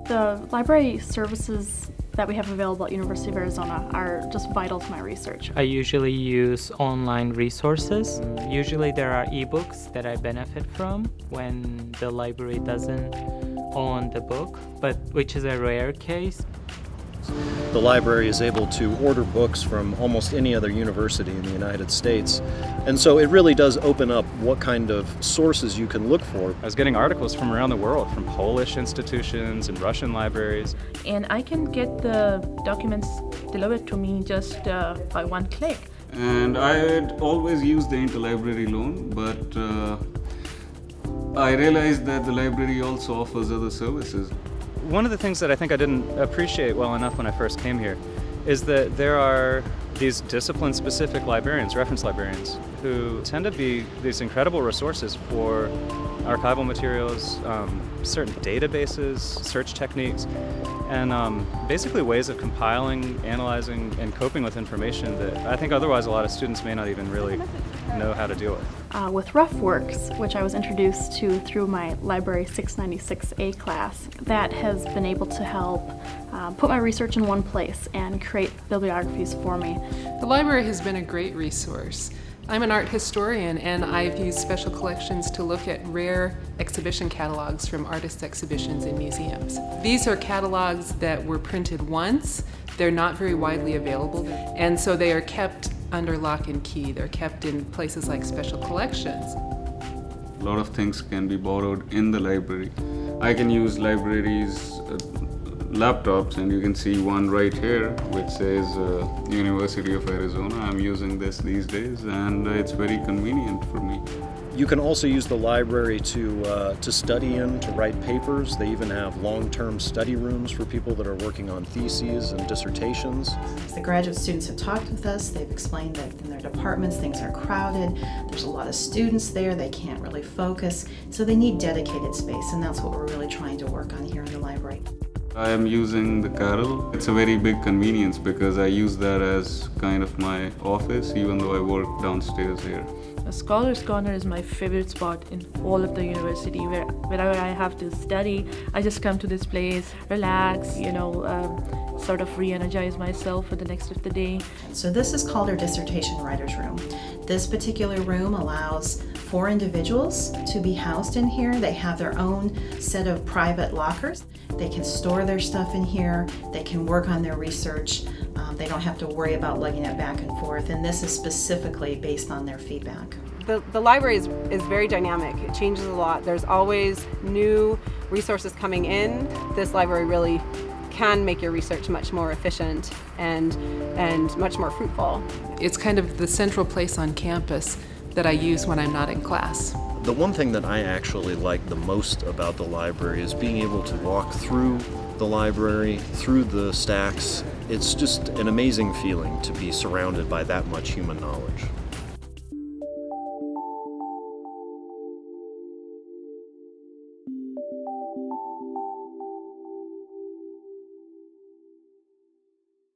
The library services that we have available at University of Arizona are just vital to my research. I usually use online resources. Usually there are ebooks that I benefit from when the library doesn't own the book, but which is a rare case. The library is able to order books from almost any other university in the United States, and so it really does open up what kind of sources you can look for. I was getting articles from around the world, from Polish institutions and Russian libraries. And I can get the documents delivered to me just by one click. And I had always used the interlibrary loan, but I realized that the library also offers other services. One of the things that I think I didn't appreciate well enough when I first came here is that there are these discipline-specific librarians, reference librarians, who tend to be these incredible resources for archival materials, certain databases, search techniques, and basically ways of compiling, analyzing, and coping with information that I think otherwise a lot of students may not even really know how to deal with. With RefWorks, which I was introduced to through my Library 696A class, that has been able to help put my research in one place and create bibliographies for me. The library has been a great resource. I'm an art historian, and I've used special collections to look at rare exhibition catalogs from artist exhibitions in museums. These are catalogs that were printed once. They're not very widely available, and so they are kept under lock and key. They're kept in places like special collections. A lot of things can be borrowed in the library. I can use libraries' laptops, and you can see one right here which says University of Arizona. I'm using this these days, and it's very convenient for me. You can also use the library to study in, to write papers. They even have long-term study rooms for people that are working on theses and dissertations. The graduate students have talked with us. They've explained that in their departments things are crowded. There's a lot of students there. They can't really focus. So they need dedicated space, and that's what we're really trying to work on here in the library. I am using the Carrel. It's a very big convenience because I use that as kind of my office, even though I work downstairs here. A Scholar's Corner is my favorite spot in all of the university. Wherever I have to study, I just come to this place, relax, sort of re-energize myself for the next of the day. So this is called our Dissertation Writer's Room. This particular room allows 4 individuals to be housed in here. They have their own set of private lockers. They can store their stuff in here. They can work on their research. They don't have to worry about lugging it back and forth, and this is specifically based on their feedback. The library is very dynamic. It changes a lot. There's always new resources coming in. This library really can make your research much more efficient and much more fruitful. It's kind of the central place on campus that I use when I'm not in class. The one thing that I actually like the most about the library is being able to walk through the library, through the stacks. It's just an amazing feeling to be surrounded by that much human knowledge.